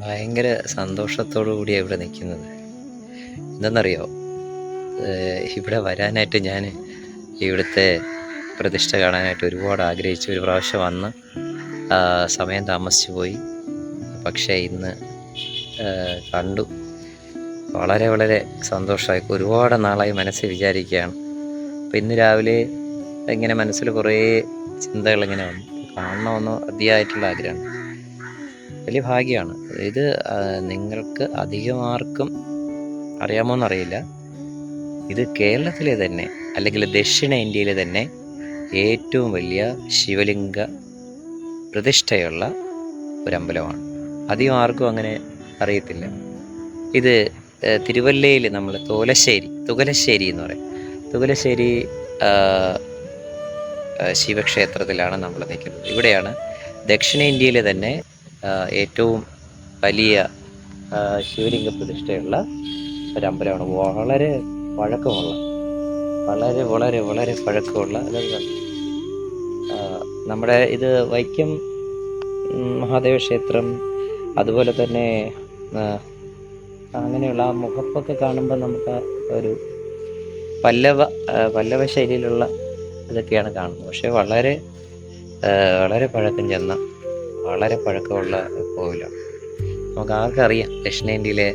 ഭയങ്കര സന്തോഷത്തോടു കൂടിയാണ് ഇവിടെ നിൽക്കുന്നത്. എന്തെന്നറിയോ, ഇവിടെ വരാനായിട്ട് ഞാൻ ഇവിടുത്തെ പ്രതിഷ്ഠ കാണാനായിട്ട് ഒരുപാട് ആഗ്രഹിച്ചു. ഒരു പ്രാവശ്യം വന്ന് സമയം താമസിച്ചു പോയി. പക്ഷേ ഇന്ന് കണ്ടു. വളരെ വളരെ സന്തോഷമായി. ഒരുപാട് നാളായി മനസ്സിൽ വിചാരിക്കുകയാണ്. അപ്പോൾ ഇന്ന് രാവിലെ ഇങ്ങനെ മനസ്സിൽ കുറേ ചിന്തകളിങ്ങനെ വന്നു. കാണണമെന്നോ അതിയായിട്ടുള്ള ആഗ്രഹമാണ്. വലിയ ഭാഗ്യമാണ് ഇത്. നിങ്ങൾക്ക് അധികമാർക്കും അറിയാമോന്നറിയില്ല, ഇത് കേരളത്തിലെ തന്നെ അല്ലെങ്കിൽ ദക്ഷിണേന്ത്യയിലെ തന്നെ ഏറ്റവും വലിയ ശിവലിംഗ പ്രതിഷ്ഠയുള്ള ഒരമ്പലമാണ്. അധികം ആർക്കും അങ്ങനെ അറിയത്തില്ല. ഇത് തിരുവല്ലയിൽ നമ്മൾ തുകലശ്ശേരി എന്ന് പറയും. തുകലശ്ശേരി ശിവക്ഷേത്രത്തിലാണ് നമ്മൾ നിൽക്കുന്നത്. ഇവിടെയാണ് ദക്ഷിണേന്ത്യയിലെ തന്നെ ഏറ്റവും വലിയ ശിവലിംഗ പ്രതിഷ്ഠയുള്ള ഒരമ്പലമാണ്. വളരെ പഴക്കമുള്ള വളരെ വളരെ വളരെ പഴക്കമുള്ള നമ്മുടെ ഇത് വൈക്കം മഹാദേവ ക്ഷേത്രം, അതുപോലെ തന്നെ അങ്ങനെയുള്ള ആ മുഖപ്പൊക്കെ കാണുമ്പോൾ നമുക്ക് ഒരു പല്ലവ ശൈലിയിലുള്ള ഇതൊക്കെയാണ് കാണുന്നത്. പക്ഷേ വളരെ വളരെ പഴക്കം ചെന്ന വളരെ പഴക്കമുള്ള കോവിലാണ്. നമുക്ക് ആർക്കറിയാം, ദക്ഷിണേന്ത്യയിലെ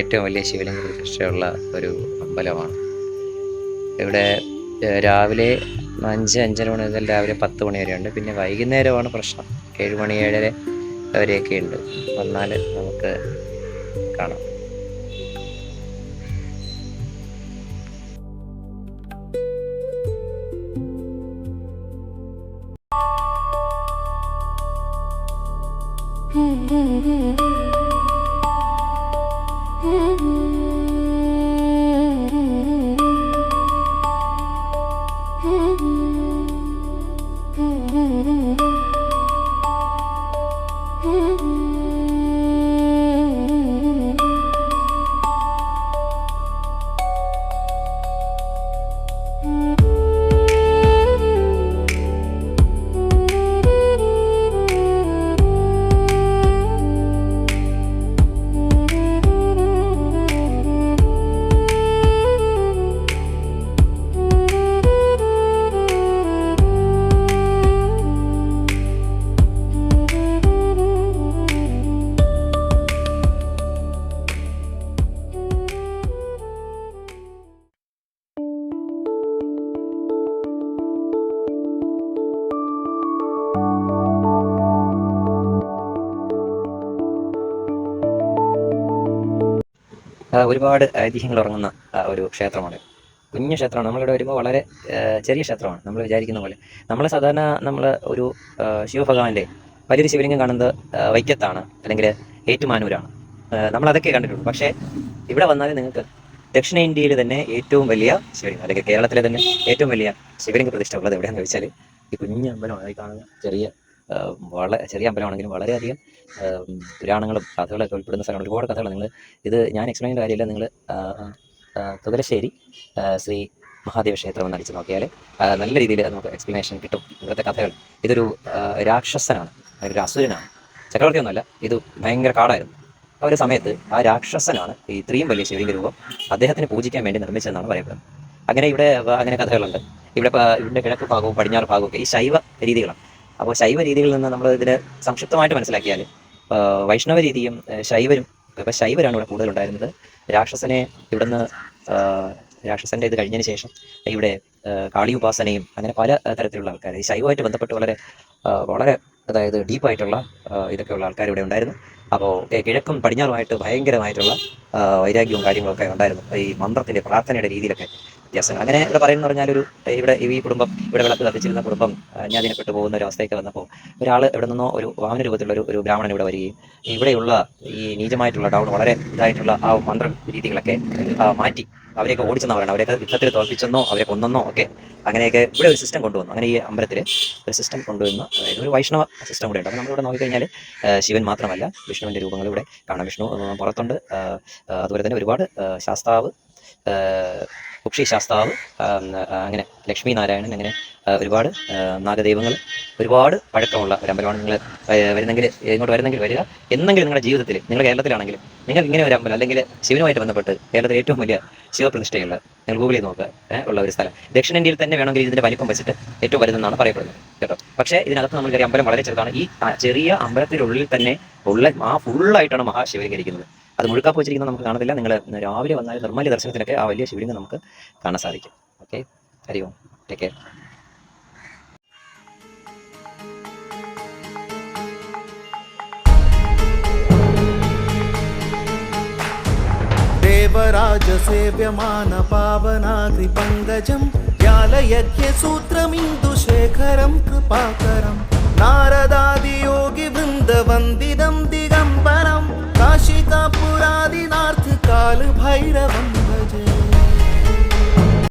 ഏറ്റവും വലിയ ശിവലിംഗ പ്രതിഷ്ഠയുള്ള ഒരു അമ്പലമാണ്. ഇവിടെ രാവിലെ 5-5:30 മണി മുതൽ രാവിലെ 10 മണി വരെയുണ്ട്. പിന്നെ വൈകുന്നേരമാണ് പ്രശ്നം. 7 മണി 7:30 വരെയൊക്കെ ഉണ്ട്. വന്നാൽ നമുക്ക് കാണാം. ഒരുപാട് ഐതിഹ്യങ്ങൾ ഉറങ്ങുന്ന ഒരു ക്ഷേത്രമാണ്. കുഞ്ഞു ക്ഷേത്രമാണ്. നമ്മളിവിടെ വരുമ്പോൾ വളരെ ചെറിയ ക്ഷേത്രമാണ് നമ്മൾ വിചാരിക്കുന്ന പോലെ. നമ്മൾ സാധാരണ ഒരു ശിവഭഗവാന്റെ വലിയൊരു ശിവലിംഗം കാണുന്നത് വൈക്കത്താണ്, അല്ലെങ്കിൽ ഏറ്റുമാനൂരാണ്. നമ്മളതൊക്കെ കണ്ടിട്ടുള്ളൂ. പക്ഷേ ഇവിടെ വന്നാൽ നിങ്ങൾക്ക് ദക്ഷിണേന്ത്യയിൽ തന്നെ ഏറ്റവും വലിയ ശിവലിംഗം, അല്ലെങ്കിൽ കേരളത്തിലെ തന്നെ ഏറ്റവും വലിയ ശിവലിംഗ പ്രതിഷ്ഠ ഉള്ളത് എവിടെയാണെന്ന് ചോദിച്ചാൽ ഈ കുഞ്ഞു അമ്പലമാണ്. ഈ കാണുന്ന വളരെ ചെറിയ അമ്പലമാണെങ്കിലും വളരെയധികം പുരാണങ്ങളും കഥകളൊക്കെ ഉൾപ്പെടുന്ന സ്ഥലമാണ്. ഒരുപാട് കഥകൾ ഇത് ഞാൻ എക്സ്പ്ലെയിൻ ചെയ്യുന്ന കാര്യമില്ല. നിങ്ങൾ തുകലശ്ശേരി ശ്രീ മഹാദേവ ക്ഷേത്രം എന്ന് അടിച്ച് നോക്കിയാൽ നല്ല രീതിയിൽ നമുക്ക് എക്സ്പ്ലനേഷൻ കിട്ടും. ഇവിടുത്തെ കഥകൾ. ഇതൊരു രാക്ഷസനാണ്, ഒരു അസുരനാണ്, ചക്രവർത്തിയൊന്നുമല്ല. ഇത് ഭയങ്കര കാടായിരുന്നു. ആ ഒരു സമയത്ത് ആ രാക്ഷസനാണ് ഇത്രയും വലിയ ശിവലിംഗ രൂപം അദ്ദേഹത്തിന് പൂജിക്കാൻ വേണ്ടി നിർമ്മിച്ചതെന്നാണ് പറയപ്പെടുന്നത്. അങ്ങനെ കഥകളുണ്ട്. ഇവിടെ കിഴക്ക് ഭാഗവും പടിഞ്ഞാറ് ഭാഗവും ഒക്കെ ഈ ശൈവ രീതികളാണ്. അപ്പോൾ ശൈവ രീതികളിൽ നിന്ന് നമ്മൾ ഇതിനെ സംക്ഷിപ്തമായിട്ട് മനസ്സിലാക്കിയാൽ വൈഷ്ണവ രീതിയും ശൈവരും, ഇപ്പം ശൈവരാണ് ഇവിടെ കൂടുതലുണ്ടായിരുന്നത്. രാക്ഷസന്റെ ഇത് കഴിഞ്ഞതിന് ശേഷം ഇവിടെ കാളി ഉപാസനയും അങ്ങനെ പല തരത്തിലുള്ള ആൾക്കാർ ഈ ശൈവമായിട്ട് ബന്ധപ്പെട്ട് വളരെ വളരെ അതായത് ഡീപ്പായിട്ടുള്ള ഇതൊക്കെയുള്ള ആൾക്കാർ ഇവിടെ ഉണ്ടായിരുന്നു. അപ്പോൾ കിഴക്കും പടിഞ്ഞാറുമായിട്ട് ഭയങ്കരമായിട്ടുള്ള വൈരാഗ്യവും കാര്യങ്ങളൊക്കെ ഉണ്ടായിരുന്നു. ഈ മന്ത്രത്തിന്റെ പ്രാർത്ഥനയുടെ രീതിയിലൊക്കെ വ്യത്യാസം. അങ്ങനെ ഇവിടെ പറയുന്ന പറഞ്ഞാൽ ഇവിടെ ഈ കുടുംബം, ഇവിടെ വിളക്ക് കത്തിച്ചിരുന്ന കുടുംബം ഞാൻ അതിനെപ്പെട്ട് പോകുന്ന ഒരു അവസ്ഥയൊക്കെ വന്നപ്പോൾ ഒരാൾ ഇവിടെ നിന്നോ ഒരു വാമന രൂപത്തിലുള്ള ഒരു ബ്രാഹ്മണൻ ഇവിടെ വരികയും ഇവിടെയുള്ള ഈ നീചമായിട്ടുള്ള ഡൗൺ വളരെ ഇതായിട്ടുള്ള ആ മന്ത്ര രീതികളൊക്കെ മാറ്റി അവരെയൊക്കെ ഓടിച്ചെന്നാ പറയണം. അവരെയൊക്കെ യുദ്ധത്തിൽ തോൽപ്പിച്ചെന്നോ അവരെ കൊന്നെന്നോ ഒക്കെ അങ്ങനെയൊക്കെ ഇവിടെ ഒരു സിസ്റ്റം കൊണ്ടുവന്നു. അങ്ങനെ ഈ അമ്പലത്തിൽ ഒരു സിസ്റ്റം കൊണ്ടുവന്നു. അതായത് ഒരു വൈഷ്ണവ സിസ്റ്റം കൂടെ ഉണ്ട്. അപ്പോൾ നമ്മളിവിടെ നോക്കിക്കഴിഞ്ഞാൽ ശിവൻ മാത്രമല്ല വിഷ്ണുവിൻ്റെ രൂപങ്ങൾ ഇവിടെ കാണാം. വിഷ്ണു പുറത്തുണ്ട്. അതുപോലെ തന്നെ ഒരുപാട് ശാസ്താവ്, കുക്ഷി ശാസ്താവ്, അങ്ങനെ ലക്ഷ്മി നാരായണൻ, അങ്ങനെ ഒരുപാട് നാഗദൈവങ്ങൾ, ഒരുപാട് പഴക്കമുള്ള ഒരു അമ്പലമാണ്. നിങ്ങൾ വരുന്നെങ്കിൽ, ഇങ്ങോട്ട് വരുന്നെങ്കിൽ വരിക. എന്നെങ്കിലും നിങ്ങളുടെ ജീവിതത്തിൽ, നിങ്ങൾ കേരളത്തിലാണെങ്കിലും നിങ്ങൾ ഇങ്ങനെ ഒരു അമ്പലം, അല്ലെങ്കിൽ ശിവനുമായിട്ട് ബന്ധപ്പെട്ട് കേരളത്തിൽ ഏറ്റവും വലിയ ശിവപ്രതിഷ്ഠയുള്ള, നിങ്ങൾ ഗൂഗിളിൽ നോക്കുക ഉള്ള ഒരു സ്ഥലം. ദക്ഷിണേന്ത്യയിൽ തന്നെ വേണമെങ്കിൽ ഇതിന്റെ വലിപ്പം വെച്ചിട്ട് ഏറ്റവും വലുതെന്നാണ് പറയപ്പെടുന്നത് കേട്ടോ. പക്ഷേ ഇതിനകത്ത് നമ്മൾ കയറിയ അമ്പലം വളരെ ചെറുതാണ്. ഈ ചെറിയ അമ്പലത്തിനുള്ളിൽ തന്നെ ഉള്ള ഫുള്ളായിട്ടാണ് മഹാശിവലിംഗം ഇരിക്കുന്നത്. അത് മുഴുക്കാപ്പ് വെച്ചിരിക്കുന്നത് നമുക്ക് കാണത്തില്ല. നിങ്ങൾ രാവിലെ വന്നാൽ നിർമ്മല്യ ദർശനത്തിലൊക്കെ ആ വലിയ ശിവലിംഗം നമുക്ക് കാണാൻ സാധിക്കും. ഓക്കെ, ഹരി ഓം, ടേക്ക് കെയർ. देवराजसेव्यमान पावनाग्रिपङ्कजं व्यालयज्ञसूत्रमिन्दुशेखरं कृपाकरं नारदादियोगिवृन्दवन्दितं दिगम्बरं काशिकापुरादिनार्थकालभैरवं भजे।